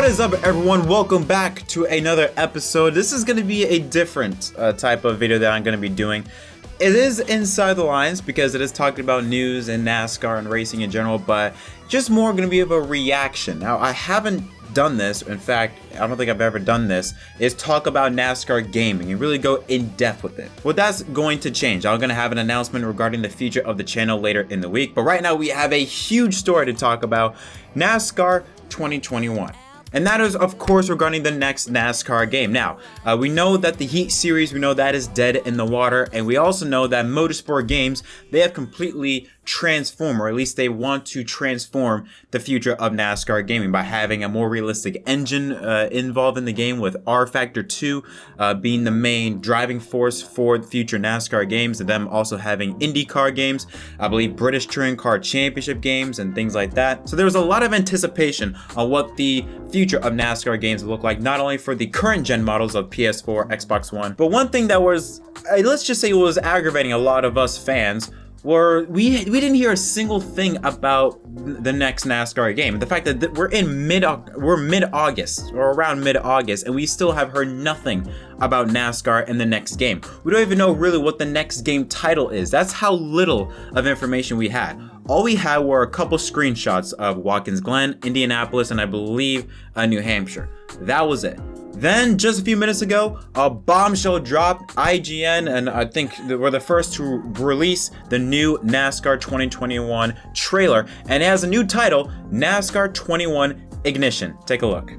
What is up, everyone? Welcome back to another episode. This is going to be a different type of video that I'm going to be doing. It is inside the lines because it is talking about news and NASCAR and racing in general, but just more going to be of a reaction. Now, I haven't done this. In fact, I don't think I've ever done this, is talk about NASCAR gaming and really go in depth with it. Well, that's going to change. I'm going to have an announcement regarding the future of the channel later in the week, but right now we have a huge story to talk about: NASCAR 2021. And that is, of course, regarding the next NASCAR game. Now, we know that the Heat series, we know that is dead in the water. And we also know that Motorsport games, they have completely transformed, or at least they want to transform the future of NASCAR gaming by having a more realistic engine involved in the game, with R Factor 2 being the main driving force for future NASCAR games, and them also having IndyCar games, I believe British Touring Car Championship games and things like that. So there was a lot of anticipation on what the future of NASCAR games look like, not only for the current gen models of PS4, Xbox One, but one thing that was, let's just say, it was aggravating a lot of us fans, where we didn't hear a single thing about the next NASCAR game. The fact that we're mid-August, or around mid-August, and we still have heard nothing about NASCAR and the next game. We don't even know really what the next game title is. That's how little of information we had. All we had were a couple screenshots of Watkins Glen, Indianapolis, and I believe New Hampshire. That was it. Then, just a few minutes ago, a bombshell dropped. IGN, and I think we're the first to release the new NASCAR 2021 trailer, and it has a new title: NASCAR 21 Ignition. Take a look.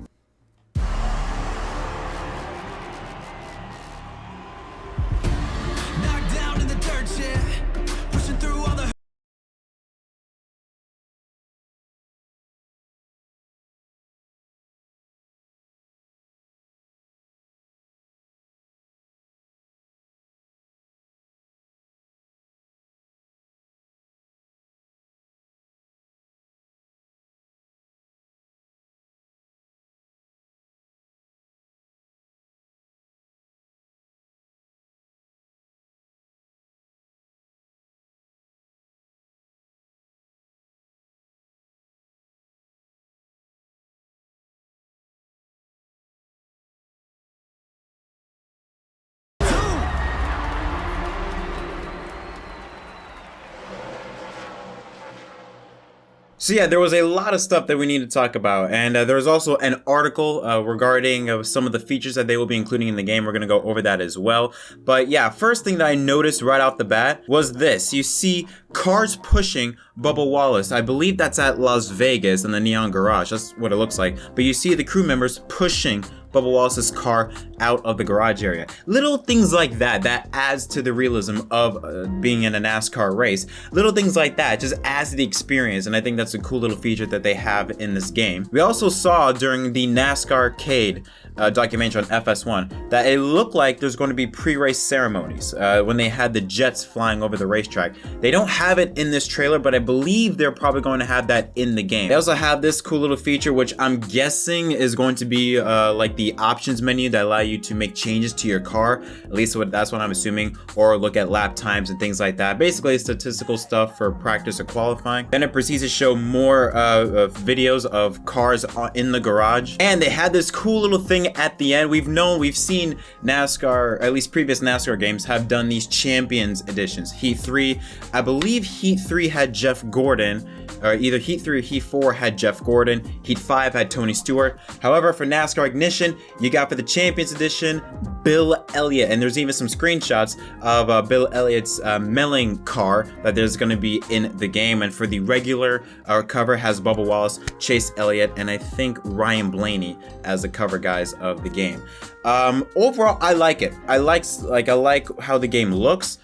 So yeah, there was a lot of stuff that we need to talk about, and there was also an article regarding some of the features that they will be including in the game. We're going to go over that as well. But yeah, first thing that I noticed right off the bat was this. You see cars pushing Bubba Wallace. I believe that's at Las Vegas in the Neon Garage. That's what it looks like. But you see the crew members pushing Bubba Wallace's car out of the garage area. Little things like that adds to the realism of being in a NASCAR race. Little things like that just adds to the experience, and I think that's a cool little feature that they have in this game. We also saw during the NASCAR Arcade documentary on FS1 that it looked like there's going to be pre-race ceremonies when they had the jets flying over the racetrack. They don't have it in this trailer, but I believe they're probably going to have that in the game. They also have this cool little feature, which I'm guessing is going to be like the options menu that allow you to make changes to your car. At least that's what I'm assuming, or look at lap times and things like that. Basically statistical stuff for practice or qualifying. Then it proceeds to show more videos of cars in the garage, and they had this cool little thing at the end. We've seen NASCAR, at least previous NASCAR games, have done these Champions editions. Heat 3, I believe Heat 3 had Jeff Gordon, or either Heat 3 or Heat 4 had Jeff Gordon. Heat 5 had Tony Stewart. However, for NASCAR Ignition, you got for the Champions edition Bill Elliott, and there's even some screenshots of Bill Elliott's milling car that there's going to be in the game. And for the regular cover has Bubba Wallace, Chase Elliott, and I think Ryan Blaney as the cover guys of the game. Overall, I like it. I like how the game looks.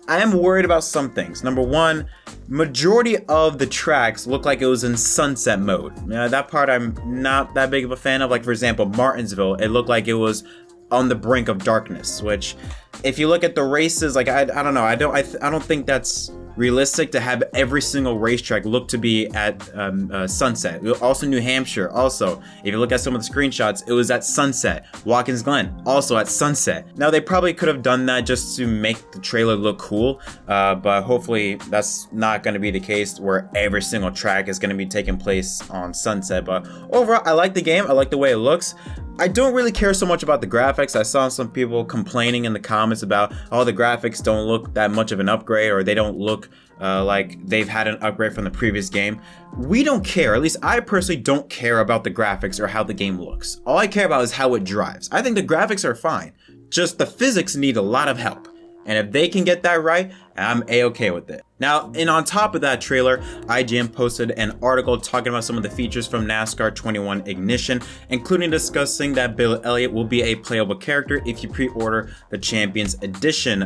I am worried about some things. Number one, majority of the tracks look like it was in sunset mode. That part I'm not that big of a fan of. Like, for example, Martinsville, it looked like it was on the brink of darkness, which if you look at the races, like I don't know, I don't think that's realistic to have every single racetrack look to be at sunset. Also New Hampshire, also, if you look at some of the screenshots, it was at sunset. Watkins Glen, also at sunset. Now they probably could have done that just to make the trailer look cool, but hopefully that's not going to be the case where every single track is going to be taking place on sunset. But overall, I like the game. I like the way it looks. I don't really care so much about the graphics. I saw some people complaining in the comments about, oh, the graphics don't look that much of an upgrade, or they don't look like they've had an upgrade from the previous game. We don't care, at least I personally don't care about the graphics or how the game looks. All I care about is how it drives. I think the graphics are fine, just the physics need a lot of help. And if they can get that right, I'm a-okay with it. Now, and on top of that trailer, IGN posted an article talking about some of the features from NASCAR 21 Ignition, including discussing that Bill Elliott will be a playable character if you pre-order the Champions Edition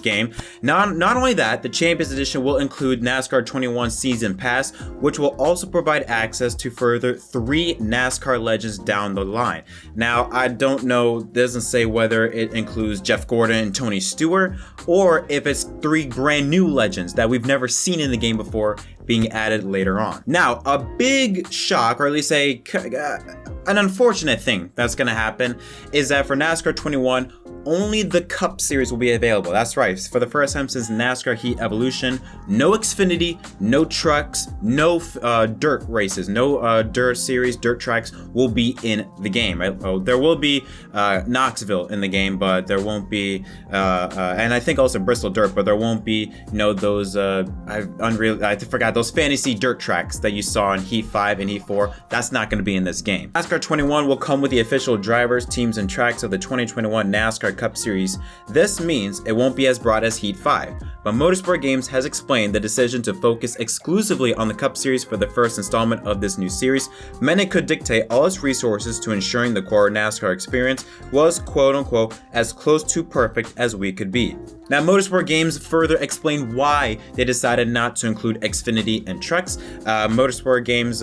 game. Not only that, the Champions Edition will include NASCAR 21 Season Pass, which will also provide access to further 3 NASCAR legends down the line. Now, I don't know, it doesn't say whether it includes Jeff Gordon and Tony Stewart, or if it's 3 brand new legends that we've never seen in the game before being added later on. Now, a big shock, or at least an unfortunate thing that's going to happen, is that for NASCAR 21, only the Cup Series will be available. That's right, for the first time since NASCAR Heat Evolution, no Xfinity, no trucks, no dirt races, no dirt series, dirt tracks will be in the game. There will be Knoxville in the game, but there won't be, and I think also Bristol Dirt, but there won't be, you know, those, I forgot, those fantasy dirt tracks that you saw in Heat 5 and Heat 4. That's not going to be in this game. NASCAR 21 will come with the official drivers, teams, and tracks of the 2021 NASCAR Cup Series. This means it won't be as broad as Heat 5, but Motorsport Games has explained the decision to focus exclusively on the Cup Series for the first installment of this new series meant it could dictate all its resources to ensuring the core NASCAR experience was quote-unquote as close to perfect as we could be. Now, Motorsport Games further explained why they decided not to include Xfinity and trucks. Motorsport Games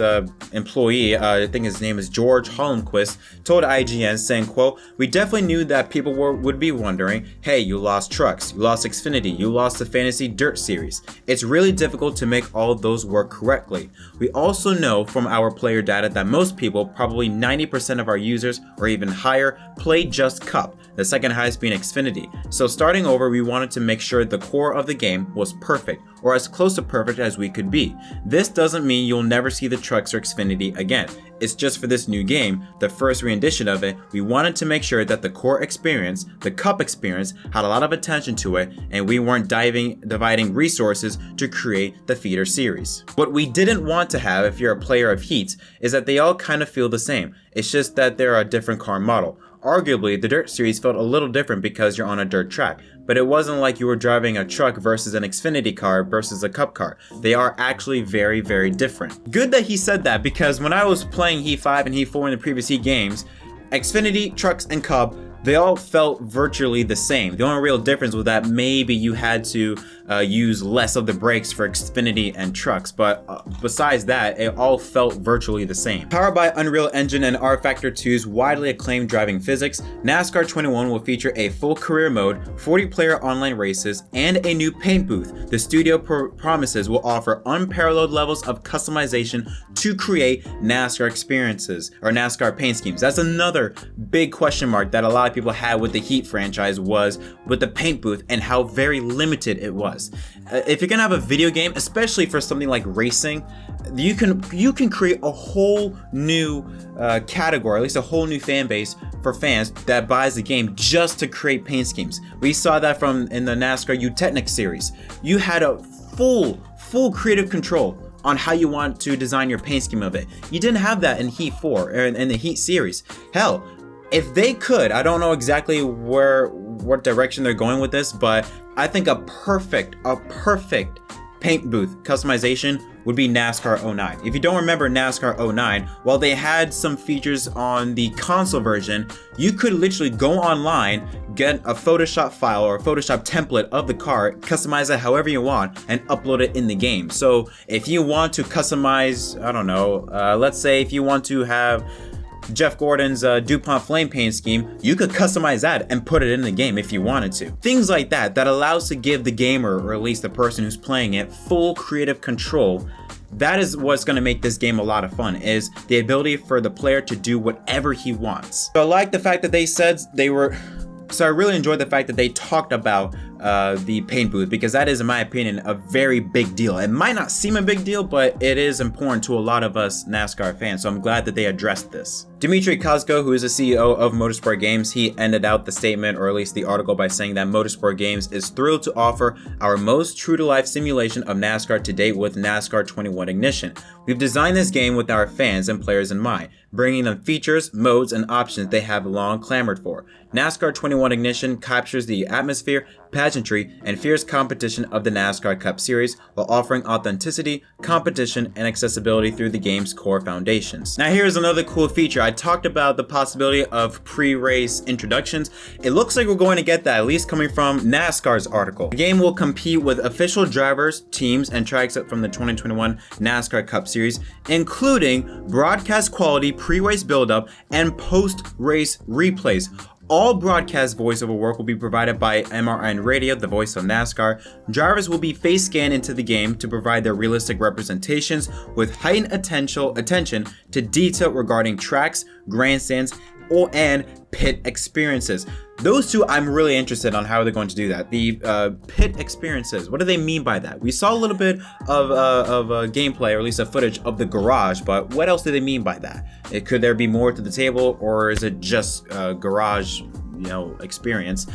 employee, I think his name is George Holmquist, told IGN saying, quote, "We definitely knew that people would be wondering, hey, you lost trucks, you lost Xfinity, you lost the Fantasy Dirt Series. It's really difficult to make all of those work correctly. We also know from our player data that most people, probably 90% of our users or even higher, play just Cup, the second highest being Xfinity. So starting over, we wanted to make sure the core of the game was perfect, or as close to perfect as we could be. This doesn't mean you'll never see the trucks or Xfinity again. It's just for this new game, the first rendition of it, we wanted to make sure that the core experience, the Cup experience, had a lot of attention to it, and we weren't dividing resources to create the feeder series. What we didn't want to have, if you're a player of Heats, is that they all kind of feel the same. It's just that they're a different car model. Arguably, the Dirt Series felt a little different because you're on a dirt track, but it wasn't like you were driving a truck versus an Xfinity car versus a Cup car. They are actually very, very different. Good that he said that, because when I was playing Heat 5 and Heat 4 in the previous Heat games, Xfinity, trucks, and Cup, they all felt virtually the same. The only real difference was that maybe you had to use less of the brakes for Xfinity and trucks, but besides that, it all felt virtually the same. Powered by Unreal Engine and rFactor 2's widely acclaimed driving physics, NASCAR 21 will feature a full career mode, 40-player online races, and a new paint booth. The studio promises will offer unparalleled levels of customization to create NASCAR experiences, or NASCAR paint schemes. That's another big question mark that a lot of people had with the Heat franchise, was with the paint booth and how very limited it was. If you're gonna have a video game, especially for something like racing, you can create a whole new category, at least a whole new fan base for fans that buys the game just to create paint schemes. We saw that in the NASCAR Technic series. You had a full creative control on how you want to design your paint scheme of it. You didn't have that in Heat 4 or in the Heat series. Hell, if they could, I don't know exactly what direction they're going with this, but I think a perfect paint booth customization would be NASCAR 09. If you don't remember NASCAR 09, while they had some features on the console version, you could literally go online, get a Photoshop file or a Photoshop template of the car, customize it however you want, and upload it in the game. So if you want to customize, I don't know, let's say if you want to have Jeff Gordon's DuPont flame paint scheme, you could customize that and put it in the game if you wanted to. Things like that allows to give the gamer, or at least the person who's playing it, full creative control. That is what's going to make this game a lot of fun, is the ability for the player to do whatever he wants. So I like the fact that they said I really enjoyed the fact that they talked about the paint booth, because that is, in my opinion, a very big deal. It might not seem a big deal, but it is important to a lot of us NASCAR fans, so I'm glad that they addressed this. Dmitry Kozko, who is the CEO of Motorsport Games, he ended out the statement, or at least the article, by saying that Motorsport Games is thrilled to offer our most true-to-life simulation of NASCAR to date with NASCAR 21 Ignition. We've designed this game with our fans and players in mind, bringing them features, modes, and options they have long clamored for. NASCAR 21 Ignition captures the atmosphere, pageantry, and fierce competition of the NASCAR Cup Series while offering authenticity, competition, and accessibility through the game's core foundations. Now here's another cool feature. I talked about the possibility of pre-race introductions. It looks like we're going to get that, at least coming from NASCAR's article. The game will compete with official drivers, teams, and tracks from the 2021 NASCAR Cup Series, including broadcast quality pre-race build-up and post-race replays. All broadcast voiceover work will be provided by MRN Radio, the voice of NASCAR. Drivers will be face scanned into the game to provide their realistic representations with heightened attention to detail regarding tracks, grandstands, and pit experiences. Those two, I'm really interested on how they're going to do that. The pit experiences, what do they mean by that? We saw a little bit of gameplay, or at least a footage of the garage, but what else do they mean by that? Could there be more to the table, or is it just garage, experience?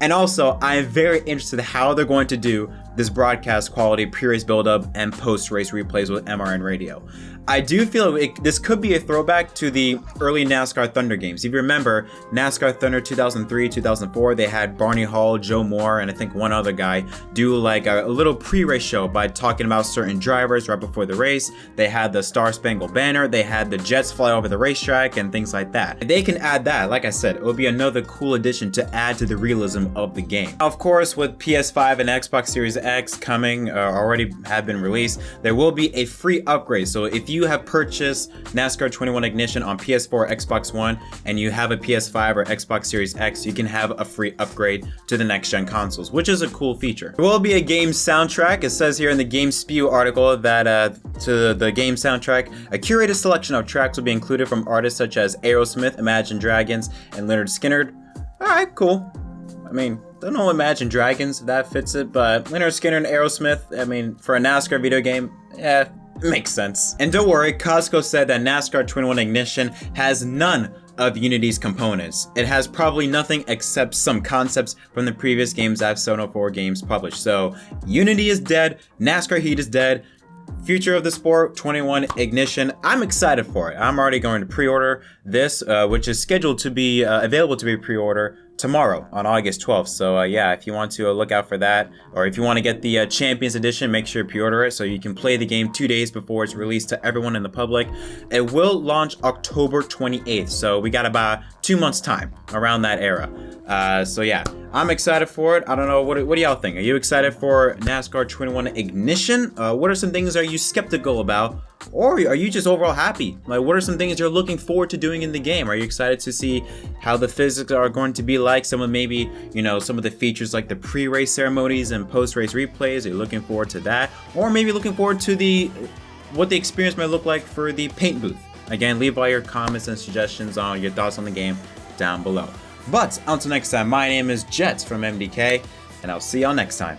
And also, I'm very interested in how they're going to do this broadcast quality pre-race build-up and post-race replays with MRN Radio. I do feel this could be a throwback to the early NASCAR Thunder games. If you remember, NASCAR Thunder 2003, 2004, they had Barney Hall, Joe Moore, and I think one other guy do like a little pre-race show by talking about certain drivers right before the race. They had the Star Spangled Banner, they had the jets fly over the racetrack, and things like that. They can add that. Like I said, it will be another cool addition to add to the realism of the game. Of course, with PS5 and Xbox Series X coming, already have been released, there will be a free upgrade. So if you have purchased NASCAR 21 Ignition on PS4 or Xbox One and you have a PS5 or Xbox Series X, you can have a free upgrade to the next gen consoles, which is a cool feature. There will be a game soundtrack. It says here in the Game Spew article that to the game soundtrack, a curated selection of tracks will be included from artists such as Aerosmith, Imagine Dragons, and Leonard Skinner. Alright, cool. I mean, don't know Imagine Dragons if that fits it, but Leonard Skinner and Aerosmith, I mean, for a NASCAR video game, yeah, makes sense. And don't worry, Costco said that NASCAR 21 Ignition has none of Unity's components. It has probably nothing except some concepts from the previous games that 704 Games published. So Unity is dead, NASCAR Heat is dead, future of the sport 21 Ignition. I'm excited for it. I'm already going to pre-order this, which is scheduled to be available to be pre-order tomorrow on August 12th. So yeah, if you want to look out for that, or if you want to get the Champions Edition, make sure you pre-order it so you can play the game 2 days before it's released to everyone in the public. It will launch October 28th, so we got about 2 months time around that era. So yeah, I'm excited for it. I don't know, what do y'all think? Are you excited for NASCAR 21 Ignition? What are some things are you skeptical about? Or are you just overall happy? Like, what are some things you're looking forward to doing in the game? Are you excited to see how the physics are going to be like? Some of maybe, some of the features like the pre-race ceremonies and post-race replays. Are you looking forward to that? Or maybe looking forward to what the experience might look like for the paint booth? Again, leave all your comments and suggestions on your thoughts on the game down below. But until next time, my name is Jett from MDK, and I'll see y'all next time.